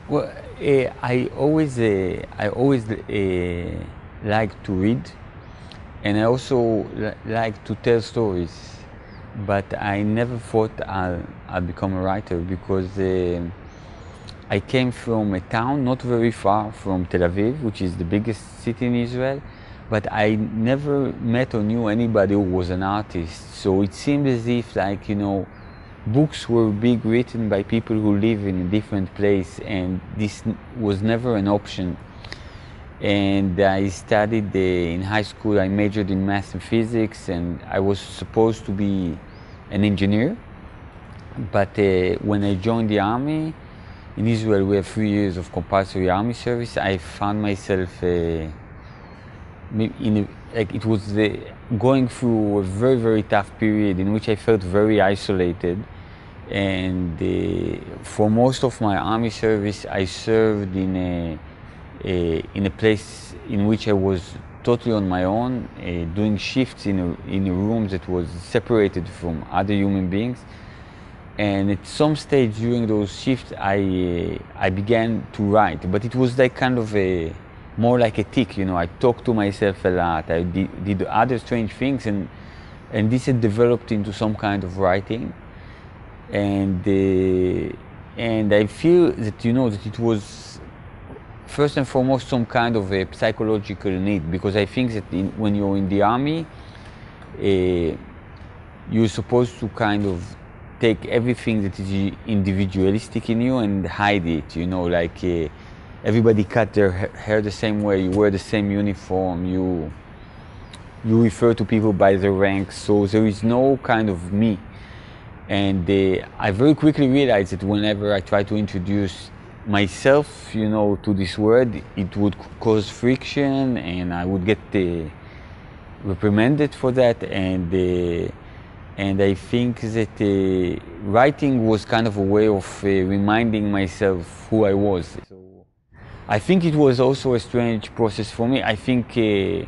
Well, I always like to read, and I also like to tell stories. But I never thought I'll become a writer because I came from a town not very far from Tel Aviv, which is the biggest city in Israel. But I never met or knew anybody who was an artist. So it seemed as if, like, books were being written by people who live in a different place, and this was never an option. And I studied in high school. I majored in math and physics, and I was supposed to be an engineer. But when I joined the army, in Israel we have 3 years of compulsory army service, I found myself it was going through a very, very tough period in which I felt very isolated. And for most of my army service, I served in a place in which I was totally on my own, doing shifts in a room that was separated from other human beings. And at some stage during those shifts, I began to write, but it was like kind of more like a tick, I talked to myself a lot. I did other strange things, and this had developed into some kind of writing. And I feel that that it was first and foremost some kind of a psychological need, because I think that when you're in the army, you're supposed to kind of take everything that is individualistic in you and hide it, like everybody cut their hair the same way, you wear the same uniform, you refer to people by their ranks, so there is no kind of me. And I very quickly realized that whenever I try to introduce myself, to this word, it would cause friction, and I would get reprimanded for that. And I think that writing was kind of a way of reminding myself who I was. So I think it was also a strange process for me. I think it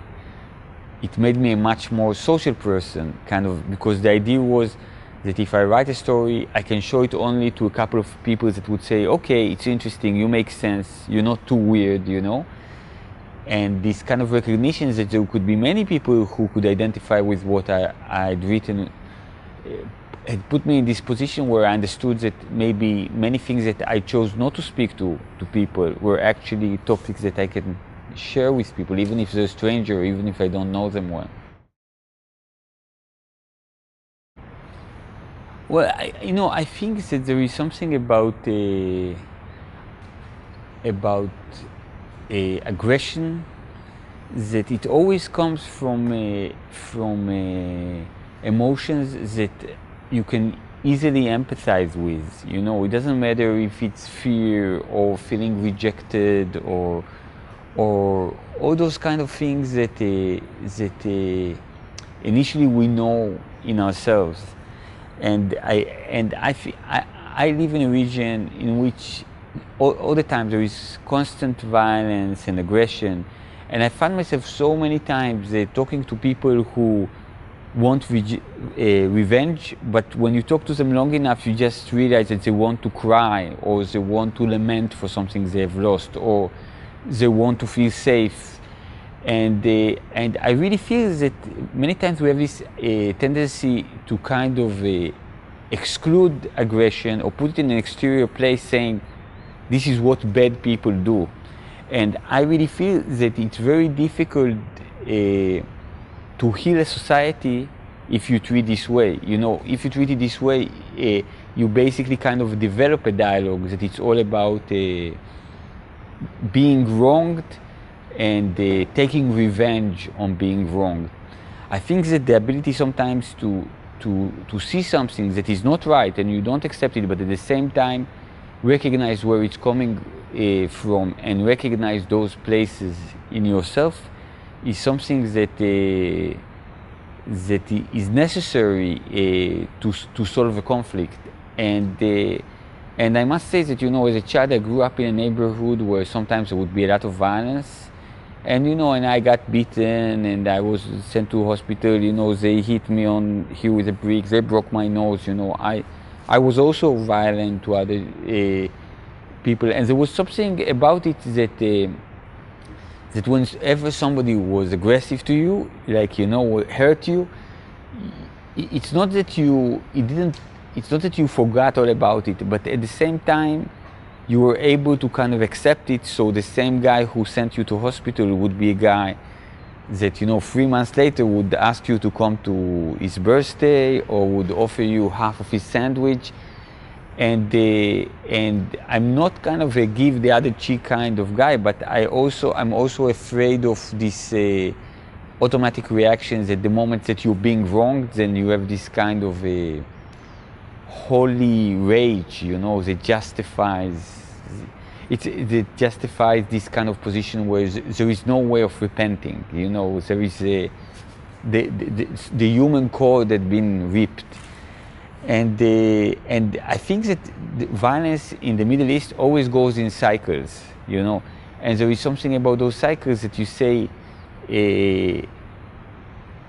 made me a much more social person, kind of, because the idea was that if I write a story, I can show it only to a couple of people that would say, okay, it's interesting, you make sense, you're not too weird, And this kind of recognition that there could be many people who could identify with what I'd written had put me in this position where I understood that maybe many things that I chose not to speak to people were actually topics that I can share with people, even if they're a stranger, even if I don't know them well. Well, I think that there is something about aggression, that it always comes from emotions that you can easily empathize with. It doesn't matter if it's fear or feeling rejected or all those kind of things that initially we know in ourselves. And I live in a region in which all the time there is constant violence and aggression, and I find myself so many times talking to people who want revenge, but when you talk to them long enough, you just realize that they want to cry, or they want to lament for something they have lost, or they want to feel safe. And I really feel that many times we have this tendency to kind of exclude aggression or put it in an exterior place, saying this is what bad people do. And I really feel that it's very difficult to heal a society if you treat this way. If you treat it this way, you basically kind of develop a dialogue that it's all about being wronged and taking revenge on being wronged. I think that the ability sometimes to see something that is not right and you don't accept it, but at the same time recognize where it's coming from and recognize those places in yourself is something that is necessary to solve a conflict. And I must say that, as a child, I grew up in a neighborhood where sometimes there would be a lot of violence. And, and I got beaten and I was sent to hospital, they hit me on here with a brick, they broke my nose, I was also violent to other people, and there was something about it that whenever somebody was aggressive to you, like, you know, hurt you, it's not that you forgot all about it, but at the same time you were able to kind of accept it. So the same guy who sent you to hospital would be a guy that, you know, 3 months later would ask you to come to his birthday or would offer you half of his sandwich. And I'm not kind of a give the other cheek kind of guy, but I'm also afraid of this automatic reactions at the moment that you're being wronged. Then you have this kind of a holy rage, you know, that justifies this kind of position where there is no way of repenting. You know, there is the human core that's been ripped. And I think that the violence in the Middle East always goes in cycles, you know. And there is something about those cycles that you say,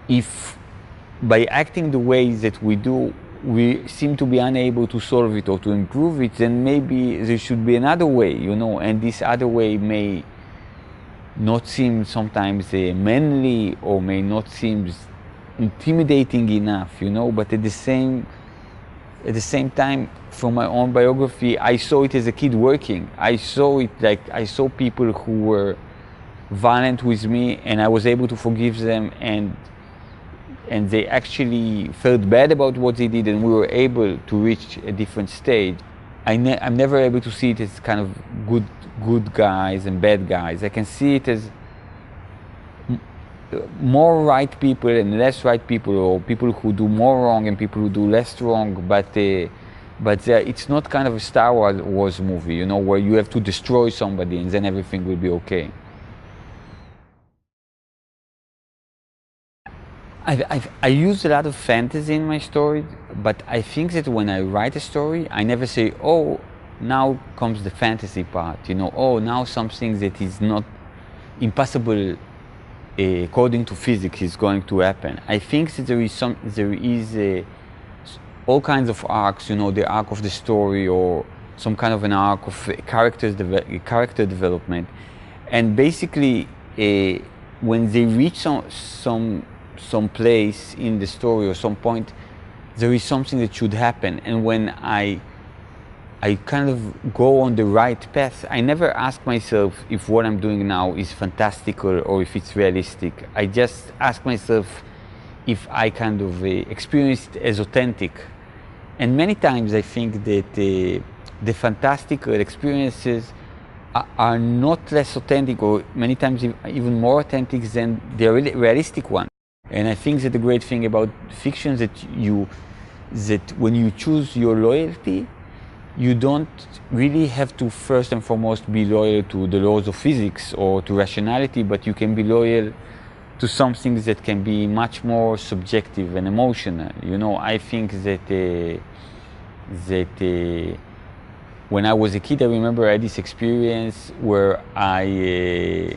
if by acting the way that we do, we seem to be unable to solve it or to improve it, then maybe there should be another way, you know. And this other way may not seem sometimes manly or may not seem intimidating enough, you know. But at the same time, from my own biography, I saw it as a kid working. I saw it like I saw people who were violent with me, and I was able to forgive them, and they actually felt bad about what they did, and we were able to reach a different stage. I'm never able to see it as kind of good guys and bad guys. I can see it as more right people and less right people, or people who do more wrong and people who do less wrong, but it's not kind of a Star Wars movie, you know, where you have to destroy somebody and then everything will be okay. I use a lot of fantasy in my story, but I think that when I write a story, I never say, oh, now comes the fantasy part, you know, oh, now something that is not impossible according to physics is going to happen. I think that there is all kinds of arcs, you know, the arc of the story or some kind of an arc of character development, and basically when they reach some place in the story or some point, there is something that should happen. And when I kind of go on the right path, I never ask myself if what I'm doing now is fantastical or if it's realistic. I just ask myself if I kind of experience it as authentic. And many times I think that the fantastical experiences are not less authentic, or many times even more authentic than the realistic one. And I think that the great thing about fiction is that when you choose your loyalty, you don't really have to first and foremost be loyal to the laws of physics or to rationality, but you can be loyal to something that can be much more subjective and emotional. You know, I think that when I was a kid, I remember I had this experience where I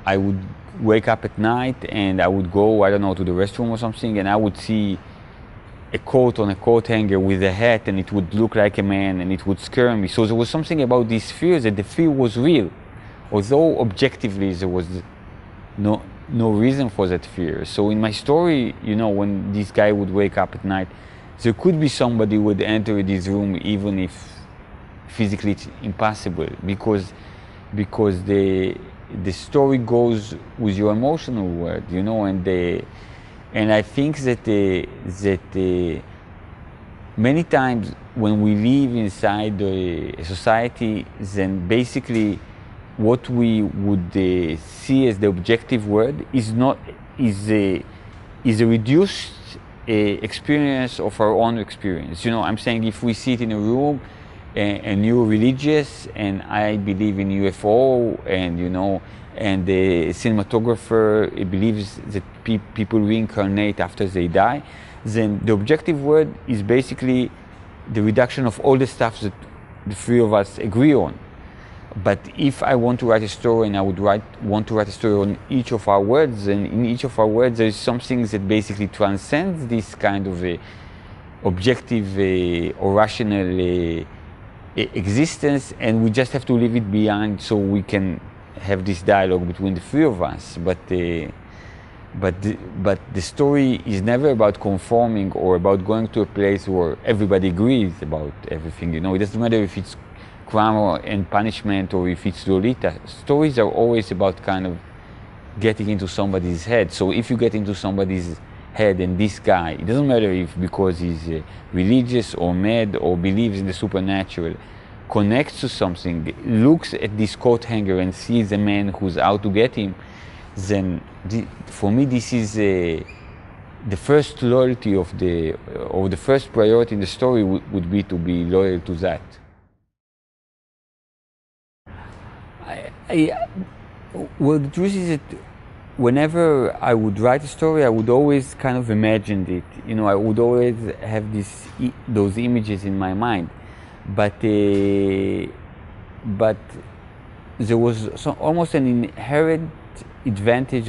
would wake up at night and I would go, I don't know, to the restroom or something, and I would see a coat on a coat hanger with a hat, and it would look like a man, and it would scare me. So there was something about this fear, that the fear was real, although objectively there was no reason for that fear. So in my story, you know, when this guy would wake up at night, there could be somebody who would enter this room even if physically it's impossible, because the story goes with your emotional world, you know, and I think that many times when we live inside a society, then basically what we would see as the objective world is a reduced experience of our own experience. You know, I'm saying if we sit in a room and you're religious and I believe in UFO, and you know, and the cinematographer believes that people reincarnate after they die, then the objective world is basically the reduction of all the stuff that the three of us agree on. But if I want to write a story and I would want to write a story on each of our words, and in each of our words there is something that basically transcends this kind of objective or rational existence, and we just have to leave it behind so we can have this dialogue between the three of us. But the story is never about conforming or about going to a place where everybody agrees about everything. You know, it doesn't matter if it's crime and punishment or if it's Lolita. Stories are always about kind of getting into somebody's head. So if you get into somebody's head, and this guy, it doesn't matter if because he's religious or mad or believes in the supernatural, connects to something, looks at this coat hanger and sees a man who's out to get him, then for me this is the first loyalty of the first priority in the story would be to be loyal to that. Well, the truth is that whenever I would write a story, I would always kind of imagine it. You know, I would always have those images in my mind, but there was almost an inherent advantage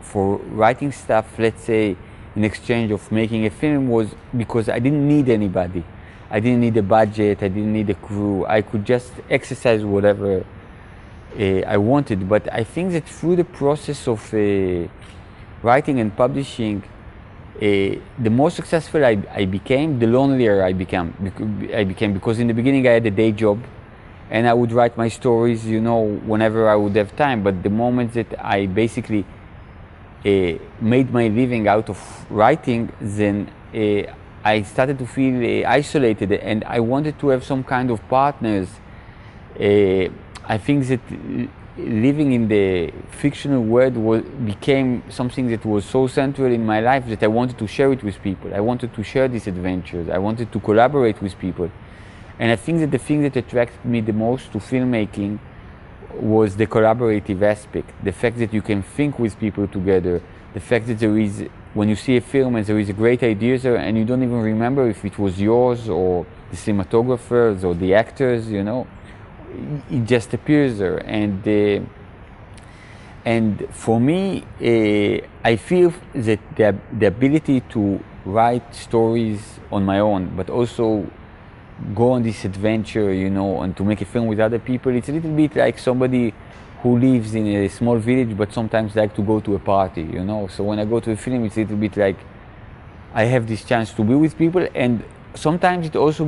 for writing stuff, let's say, in exchange of making a film, was because I didn't need anybody. I didn't need a budget, I didn't need a crew. I could just exercise whatever I wanted. But I think that through the process of writing and publishing, the more successful I became, the lonelier I became. Because in the beginning I had a day job, and I would write my stories, you know, whenever I would have time. But the moment that I basically made my living out of writing, then I started to feel isolated, and I wanted to have some kind of partners. I think that living in the fictional world became something that was so central in my life that I wanted to share it with people. I wanted to share these adventures. I wanted to collaborate with people. And I think that the thing that attracted me the most to filmmaking was the collaborative aspect. The fact that you can think with people together. The fact that there is, when you see a film and there is a great idea there and you don't even remember if it was yours or the cinematographers or the actors, you know, it just appears there. And for me, I feel that the ability to write stories on my own, but also go on this adventure, you know, and to make a film with other people, it's a little bit like somebody who lives in a small village but sometimes like to go to a party, you know. So when I go to a film, it's a little bit like I have this chance to be with people, and sometimes it also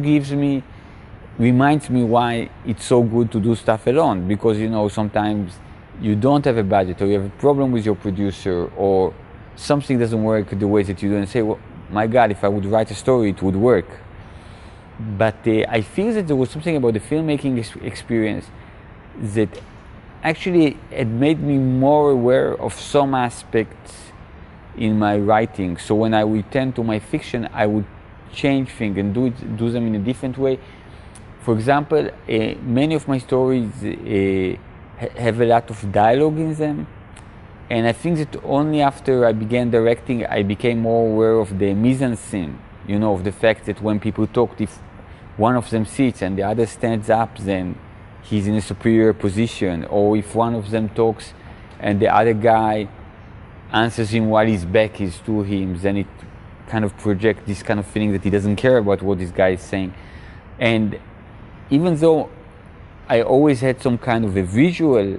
reminds me why it's so good to do stuff alone, because, you know, sometimes you don't have a budget, or you have a problem with your producer, or something doesn't work the way that you do, and say, well, my God, if I would write a story, it would work. But I feel that there was something about the filmmaking experience that actually had made me more aware of some aspects in my writing. So when I return to my fiction, I would change things and do them in a different way. For example, many of my stories have a lot of dialogue in them, and I think that only after I began directing, I became more aware of the mise-en-scène, you know, of the fact that when people talk, if one of them sits and the other stands up, then he's in a superior position. Or if one of them talks and the other guy answers him while his back is to him, then it kind of projects this kind of feeling that he doesn't care about what this guy is saying. And even though I always had some kind of a visual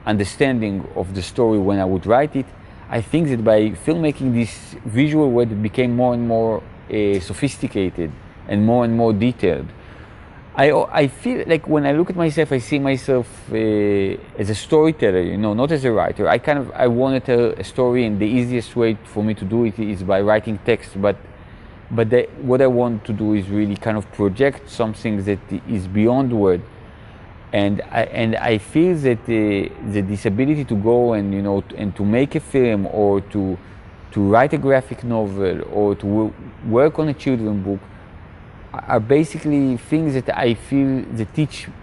understanding of the story when I would write it, I think that by filmmaking, this visual world became more and more sophisticated and more detailed. I feel like when I look at myself, I see myself as a storyteller, you know, not as a writer. I want to tell a story, and the easiest way for me to do it is by writing text. But what I want to do is really kind of project something that is beyond word. And I feel that this ability to go and, you know, and to make a film, or to write a graphic novel, or to work on a children's book, are basically things that I feel that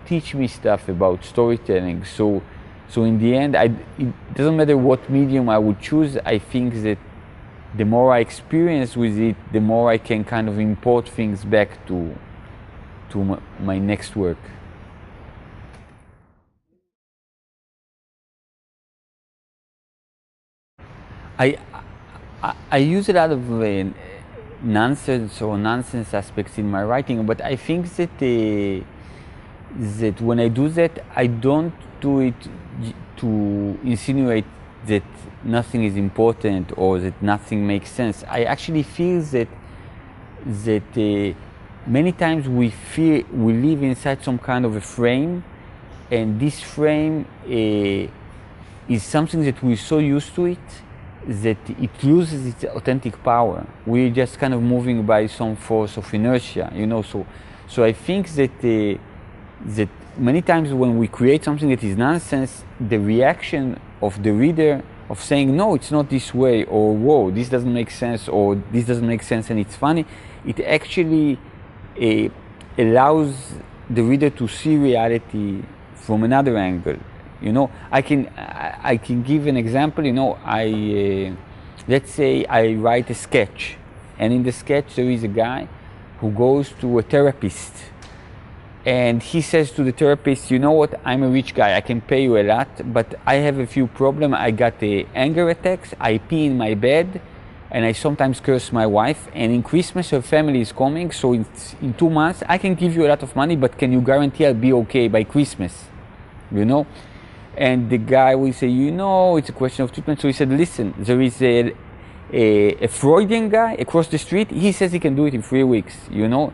teach me stuff about storytelling. So in the end, it doesn't matter what medium I would choose. I think that the more I experience with it, the more I can kind of import things back to my next work. I use a lot of nonsense or nonsense aspects in my writing, but I think that that when I do that, I don't do it to insinuate that nothing is important or that nothing makes sense. I actually feel that many times we live inside some kind of a frame, and this frame is something that we're so used to it that it loses its authentic power. We're just kind of moving by some force of inertia, you know. So I think that that many times when we create something that is nonsense, the reaction of the reader of saying, no, it's not this way, or whoa, this doesn't make sense, or this doesn't make sense and it's funny, it actually allows the reader to see reality from another angle. You know, I can give an example. You know, let's say I write a sketch, and in the sketch there is a guy who goes to a therapist, and he says to the therapist, you know what, I'm a rich guy, I can pay you a lot, but I have a few problems. I got anger attacks, I pee in my bed, and I sometimes curse my wife, and in Christmas her family is coming, so in 2 months I can give you a lot of money, but can you guarantee I'll be okay by Christmas? You know? And the guy will say, you know, it's a question of treatment. So he said, listen, there is a Freudian guy across the street, he says he can do it in 3 weeks, you know?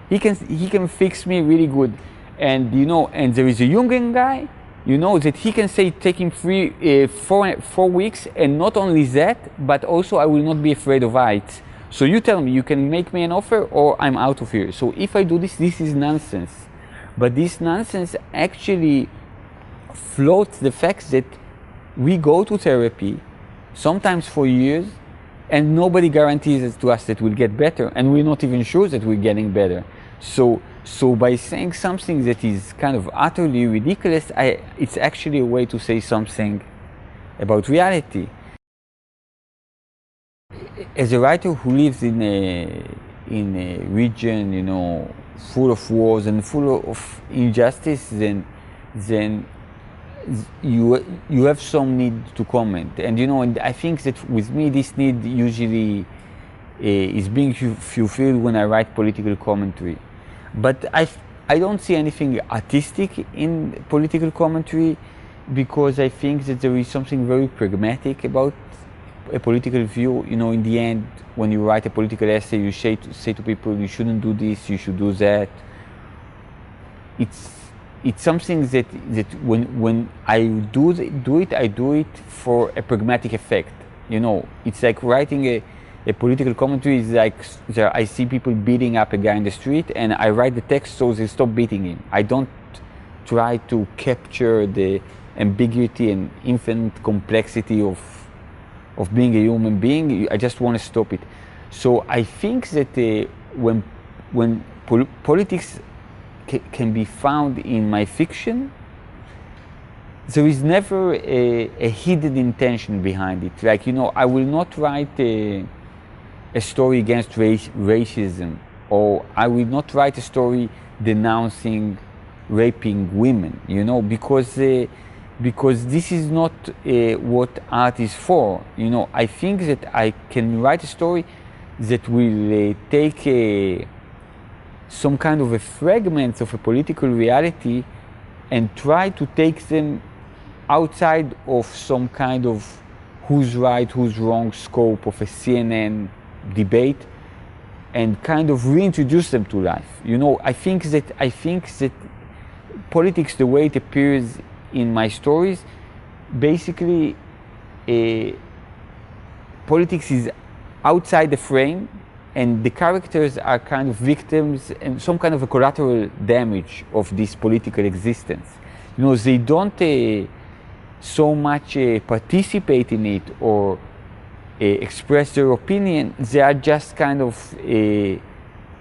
He can fix me really good. And you know, and there is a Jungian guy, you know, that he can say take him 4 weeks, and not only that, but also I will not be afraid of heights. So you tell me, you can make me an offer or I'm out of here. So if I do this, this is nonsense. But this nonsense actually floats the fact that we go to therapy, sometimes for years, and nobody guarantees to us that we'll get better, and we're not even sure that we're getting better. So by saying something that is kind of utterly ridiculous, it's actually a way to say something about reality. As a writer who lives in a region, you know, full of wars and full of injustice, then you have some need to comment. And you know, and I think that with me this need usually is being fulfilled when I write political commentary. But I don't see anything artistic in political commentary, because I think that there is something very pragmatic about a political view. You know, in the end, when you write a political essay, you say to people, you shouldn't do this, you should do that. It's something that when I do it, I do it for a pragmatic effect. You know, it's like writing a political commentary is like I see people beating up a guy in the street, and I write the text so they stop beating him. I don't try to capture the ambiguity and infinite complexity of being a human being. I just want to stop it. So I think that when politics can be found in my fiction, there is never a hidden intention behind it. Like, you know, I will not write a story against racism, or I will not write a story denouncing raping women, you know, because this is not what art is for. You know, I think that I can write a story that will take some kind of a fragments of a political reality and try to take them outside of some kind of who's right, who's wrong scope of a CNN debate, and kind of reintroduce them to life. You know, I think that politics, the way it appears in my stories, basically politics is outside the frame, and the characters are kind of victims and some kind of a collateral damage of this political existence. You know, they don't so much participate in it or express their opinion. They are just kind of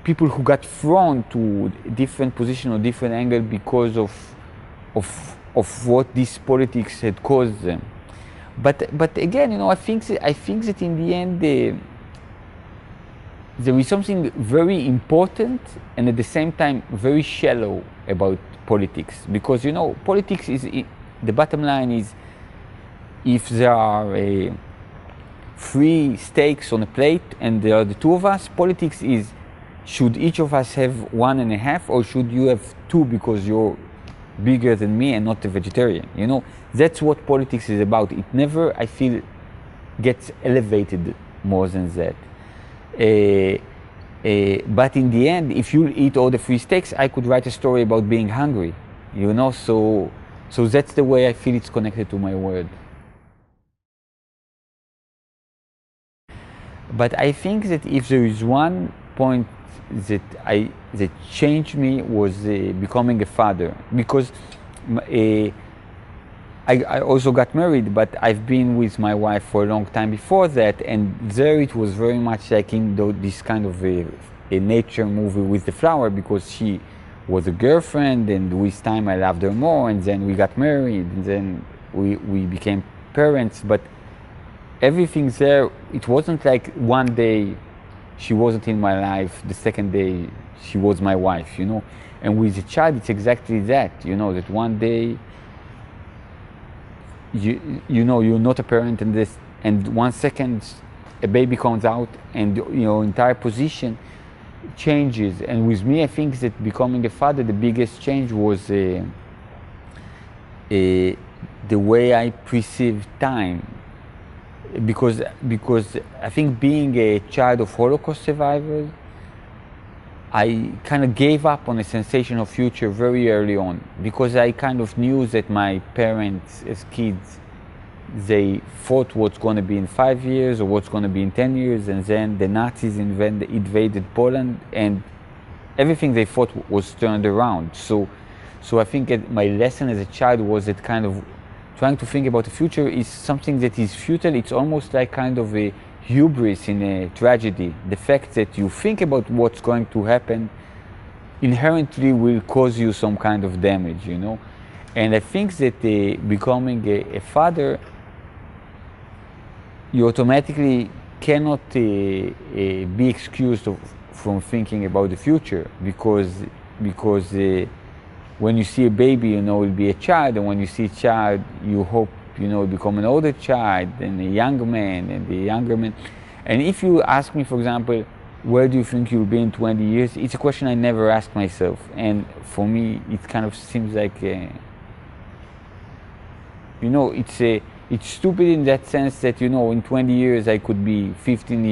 people who got thrown to different position or different angle because of what this politics had caused them. But again, you know, I think that in the end there is something very important and at the same time very shallow about politics, because you know, politics is the bottom line is if there are three steaks on a plate and there are the two of us. Politics is, should each of us have 1.5, or should you have 2 because you're bigger than me and not a vegetarian? You know, that's what politics is about. It never, I feel, gets elevated more than that. But in the end, if you eat all the 3 steaks, I could write a story about being hungry, you know, so that's the way I feel it's connected to my world. But I think that if there is one point that changed me was becoming a father, because I also got married, but I've been with my wife for a long time before that, and there it was very much like in this kind of a nature movie with the flower, because she was a girlfriend, and with time I loved her more, and then we got married, and then we became parents. But everything there, it wasn't like one day she wasn't in my life, the second day she was my wife, you know. And with a child, it's exactly that, you know, that one day you know you're not a parent, and 1 second a baby comes out and your entire position changes. And with me, I think that becoming a father, the biggest change was the way I perceive time. Because I think being a child of Holocaust survivors, I kind of gave up on a sensation of future very early on, because I kind of knew that my parents as kids, they thought what's going to be in 5 years or what's going to be in 10 years, and then the Nazis invaded Poland, and everything they thought was turned around. So I think my lesson as a child was that kind of trying to think about the future is something that is futile. It's almost like kind of a hubris in a tragedy. The fact that you think about what's going to happen inherently will cause you some kind of damage, you know. And I think that becoming a father, you automatically cannot be excused from thinking about the future, because when you see a baby, you know it'll be a child, and when you see a child, you hope, you know, become an older child, and a young man, and a younger man. And if you ask me, for example, where do you think you'll be in 20 years? It's a question I never ask myself. And for me, it kind of seems like, you know, it's stupid in that sense that, you know, in 20 years I could be 15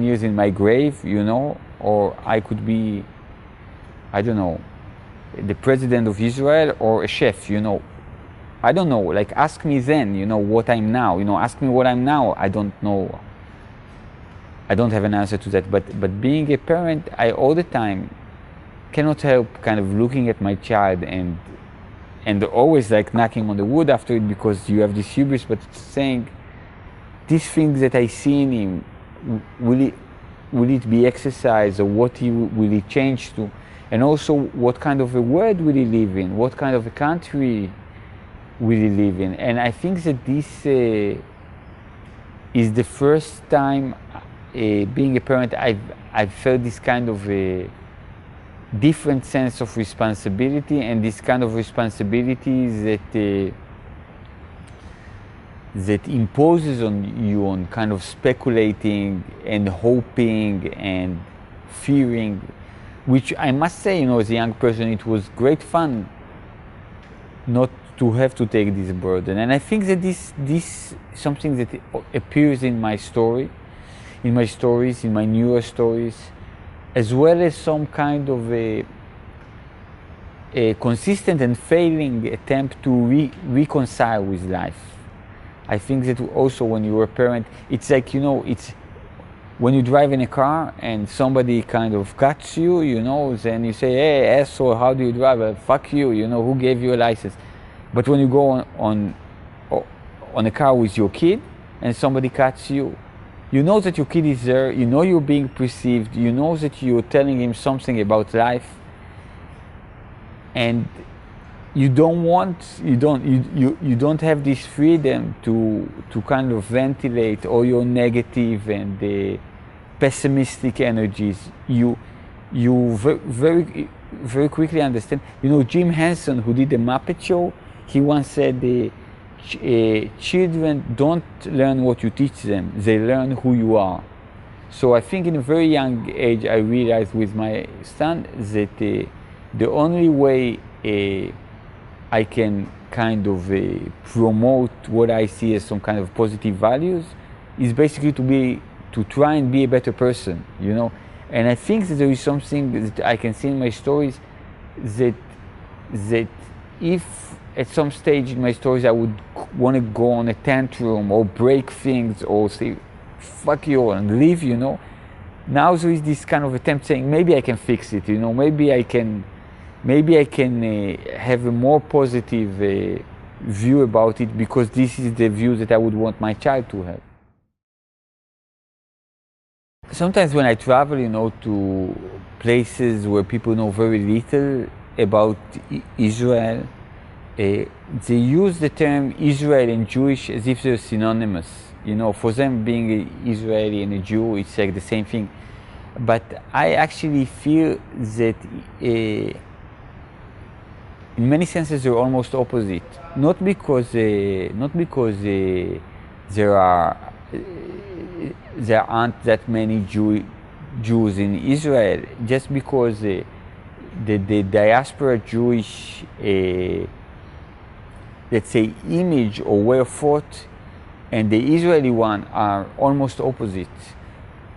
years in my grave, you know, or I could be, I don't know, the president of Israel or a chef, you know. I don't know, like ask me then, you know, what I'm now, you know, ask me what I'm now, I don't know. I don't have an answer to that, but being a parent, I all the time cannot help kind of looking at my child and always like knocking on the wood after it, because you have this hubris, but saying, these things that I see in him, will it be exercised, or what will he change to? And also, what kind of a world will he live in? What kind of a country will he live in? And I think that this is the first time being a parent I've felt this kind of a different sense of responsibility, and this kind of responsibility that imposes on you on kind of speculating and hoping and fearing, which I must say, you know, as a young person, it was great fun not to have to take this burden. And I think that this is something that appears in my story, in my stories, in my newer stories, as well as some kind of a consistent and failing attempt to reconcile with life. I think that also when you're a parent, it's like, you know, it's when you drive in a car and somebody kind of cuts you, you know, then you say, hey, asshole, how do you drive? Fuck you, you know, who gave you a license? But when you go on a car with your kid and somebody cuts you, you know that your kid is there, you know you're being perceived, you know that you're telling him something about life, and you don't have this freedom to kind of ventilate all your negative and pessimistic energies. You very very quickly understand. You know, Jim Henson, who did the Muppet Show, he once said children don't learn what you teach them, they learn who you are. So I think in a very young age I realized with my son that the only way I can kind of promote what I see as some kind of positive values is basically to try and be a better person, you know. And I think that there is something that I can see in my stories that if at some stage in my stories I would want to go on a tantrum or break things or say fuck you and leave, you know, now there is this kind of attempt saying maybe I can fix it, you know, maybe I can have a more positive view about it, because this is the view that I would want my child to have. Sometimes when I travel, you know, to places where people know very little about Israel, they use the term Israel and Jewish as if they're synonymous. You know, for them being an Israeli and a Jew, it's like the same thing. But I actually feel that in many senses they're almost opposite. Not because there aren't that many Jews in Israel, just because the diaspora Jewish, let's say, image or way of thought and the Israeli one are almost opposite.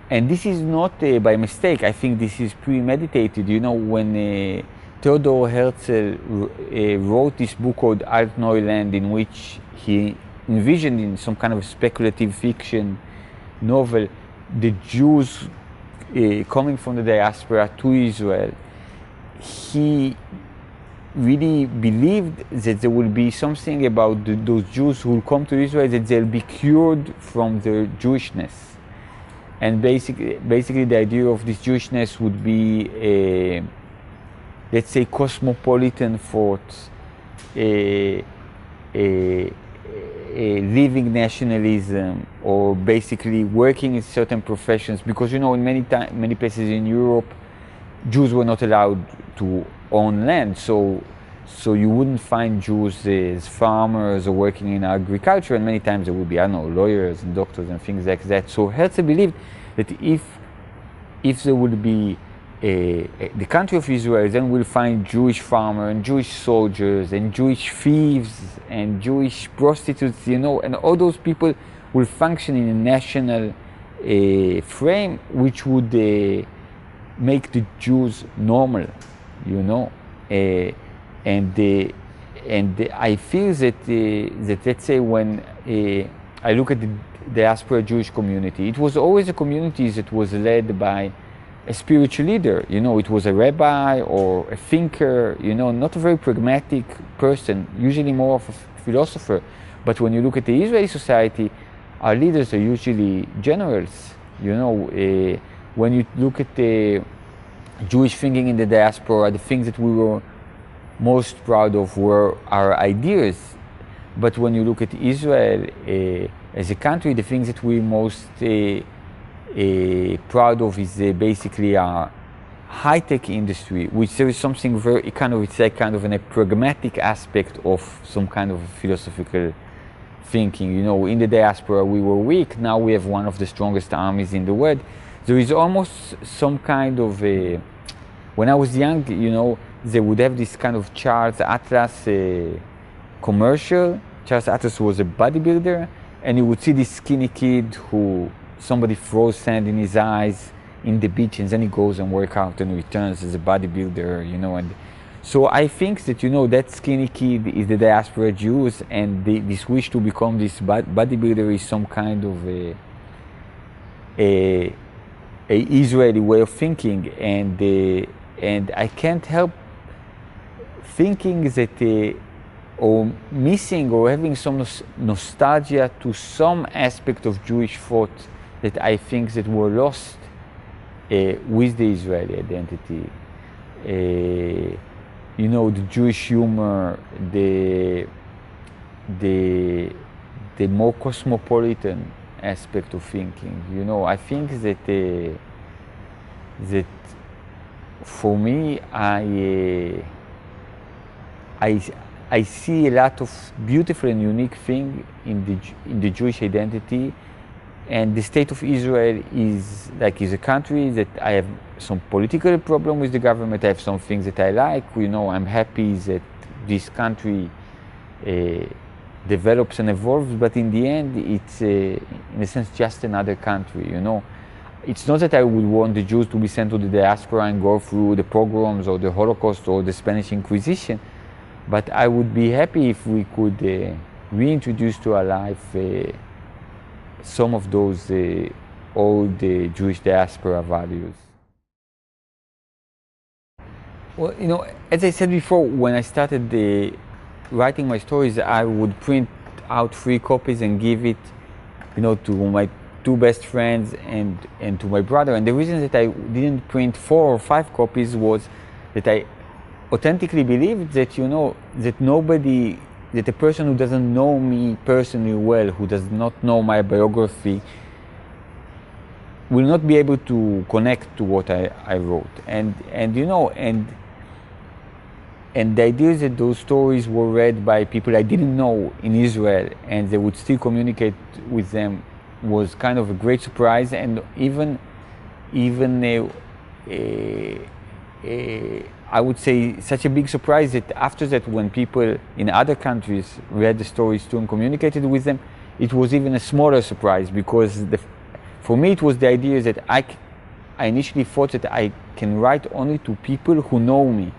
And this is not by mistake. I think this is premeditated. You know, when Theodor Herzl wrote this book called Alt Neuland, in which he envisioned in some kind of speculative fiction novel the Jews coming from the diaspora to Israel, he really believed that there will be something about those Jews who will come to Israel, that they'll be cured from their Jewishness. And basically the idea of this Jewishness would be, let's say, cosmopolitan thoughts, living nationalism, or basically working in certain professions. Because, you know, in many places in Europe, Jews were not allowed to own land, so you wouldn't find Jews as farmers or working in agriculture, and many times there would be, I don't know, lawyers and doctors and things like that. So Herzl believed that if there would be the country of Israel, then we'll find Jewish farmers and Jewish soldiers and Jewish thieves and Jewish prostitutes, you know, and all those people will function in a national frame, which would make the Jews normal, you know. And I feel that let's say when I look at the diaspora Jewish community, it was always a community that was led by a spiritual leader. You know, it was a rabbi or a thinker, you know, not a very pragmatic person, usually more of a philosopher. But when you look at the Israeli society, our leaders are usually generals. You know, when you look at the Jewish thinking in the diaspora, the things that we were most proud of were our ideas. But when you look at Israel as a country, the things that we're most proud of is basically our high-tech industry, which there is something very it's like kind of a pragmatic aspect of some kind of philosophical thinking. You know, in the diaspora we were weak, now we have one of the strongest armies in the world. There is almost some kind of when I was young, you know, they would have this kind of Charles Atlas commercial. Charles Atlas was a bodybuilder, and you would see this skinny kid who somebody throws sand in his eyes in the beach, and then he goes and works out and returns as a bodybuilder, you know. And so I think that, you know, that skinny kid is the diaspora Jews, and this wish to become this bodybuilder is some kind of a Israeli way of thinking. And I can't help thinking that or missing or having some nostalgia to some aspect of Jewish thought that I think that were lost with the Israeli identity. You know, the Jewish humor, the more cosmopolitan aspect of thinking. You know, I think that that I see a lot of beautiful and unique things in the Jewish identity, and the state of Israel is a country that I have some political problem with the government. I have some things that I like. I'm happy that this country develops and evolves, but in the end, it's in a sense just another country. It's not that I would want the Jews to be sent to the diaspora and go through the pogroms or the Holocaust or the Spanish Inquisition, but I would be happy if we could reintroduce to our life some of those old Jewish diaspora values. Well, as I said before, when I started writing my stories, I would print out 3 copies and give it, to my 2 best friends and to my brother. And the reason that I didn't print 4 or 5 copies was that I authentically believed that, that a person who doesn't know me personally well, who does not know my biography, will not be able to connect to what I wrote. And the idea is that those stories were read by people I didn't know in Israel, and they would still communicate with them, was kind of a great surprise, and even I would say such a big surprise that after that, when people in other countries read the stories too and communicated with them, it was even a smaller surprise, because for me it was the idea that I initially thought that I can write only to people who know me,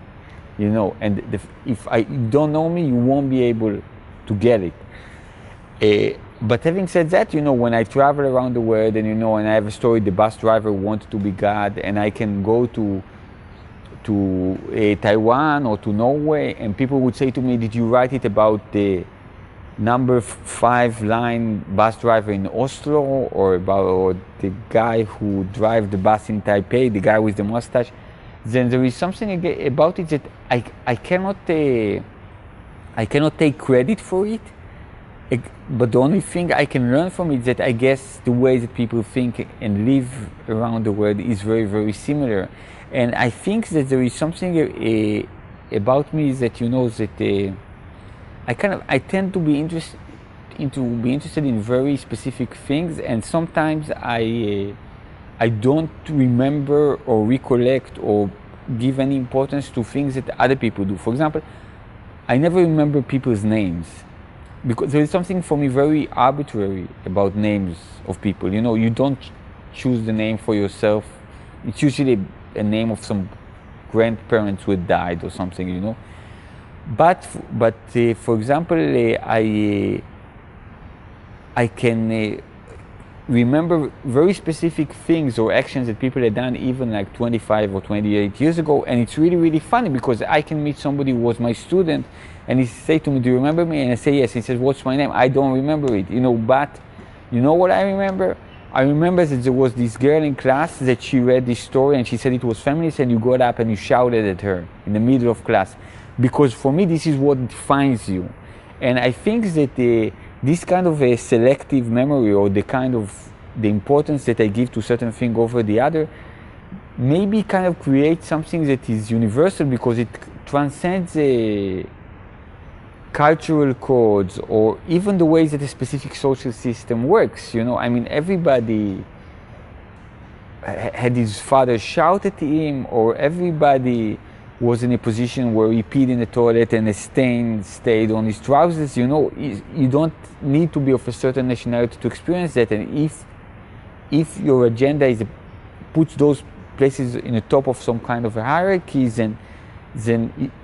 and if I don't know me, you won't be able to get it. But having said that, when I travel around the world and and I have a story, the bus driver wanted to be God, and I can go to Taiwan or to Norway, and people would say to me, did you write it about the number 5 line bus driver in Oslo, or about the guy who drives the bus in Taipei, the guy with the mustache? Then there is something about it that I cannot take credit for it. But the only thing I can learn from it is that I guess the way that people think and live around the world is very, very similar. And I think that there is something about me that that I tend to be interested in very specific things, and sometimes I don't remember or recollect or give any importance to things that other people do. For example, I never remember people's names, because there is something for me very arbitrary about names of people. You don't choose the name for yourself. It's usually a name of some grandparents who had died or something, But for example, I can remember very specific things or actions that people had done even like 25 or 28 years ago, and it's really, really funny, because I can meet somebody who was my student and he say to me, do you remember me? And I say yes. He says, what's my name? I don't remember it, but what I remember? I remember that there was this girl in class that she read this story and she said it was feminist, and you got up and you shouted at her in the middle of class, because for me this is what defines you. And I think that this kind of a selective memory, or the importance that I give to certain thing over the other, maybe kind of creates something that is universal, because it transcends cultural codes or even the ways that a specific social system works. Everybody had his father shout at him, or everybody was in a position where he peed in the toilet and a stain stayed on his trousers. You don't need to be of a certain nationality to experience that. And if your agenda puts those places in the top of some kind of a hierarchy, then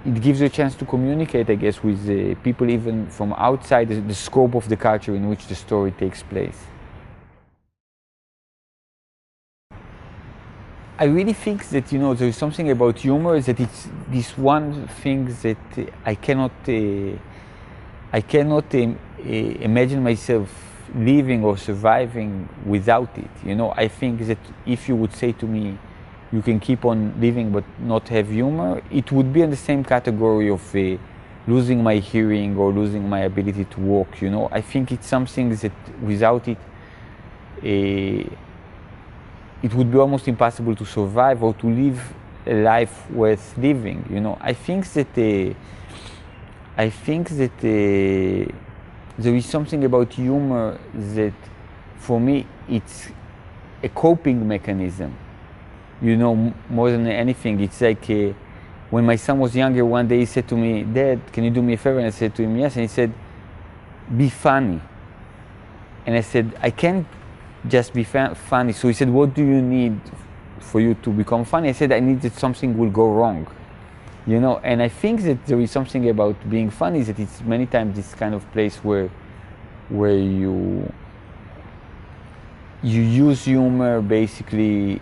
it gives you a chance to communicate, I guess, with people even from outside the scope of the culture in which the story takes place. I really think that there is something about humor, that it's this one thing that I cannot imagine myself living or surviving without it. I think that if you would say to me, you can keep on living but not have humor, it would be in the same category of losing my hearing or losing my ability to walk. I think it's something that without it, it would be almost impossible to survive or to live a life worth living. I think that I think that there is something about humor that, for me, it's a coping mechanism. You know, more than anything, it's like when my son was younger, one day he said to me, "Dad, can you do me a favor?" And I said to him, "Yes." And he said, "Be funny." And I said, "I can't just be funny." So he said, "What do you need for you to become funny?" I said, "I need that something will go wrong." You know, and I think that there is something about being funny, that it's many times this kind of place where you use humor basically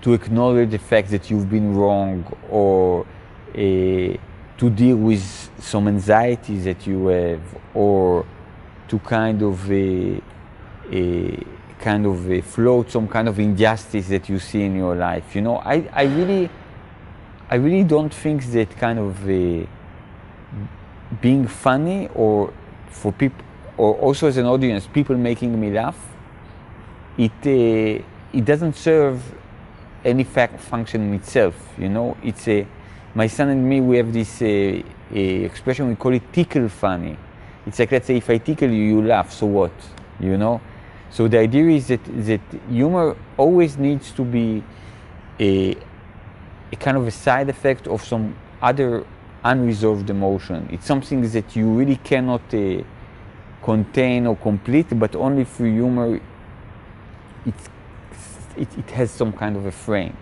to acknowledge the fact that you've been wrong, or to deal with some anxieties that you have, or to kind of float some kind of injustice that you see in your life. You know, I really don't think that kind of being funny, or for people, or also as an audience, people making me laugh, it doesn't serve any function in itself. You know, it's my son and me, we have this expression, we call it tickle funny. It's like, let's say if I tickle you, you laugh, so what? You know? So the idea is that humor always needs to be a kind of a side effect of some other unresolved emotion. It's something that you really cannot contain or complete, but only through humor it has some kind of a frame.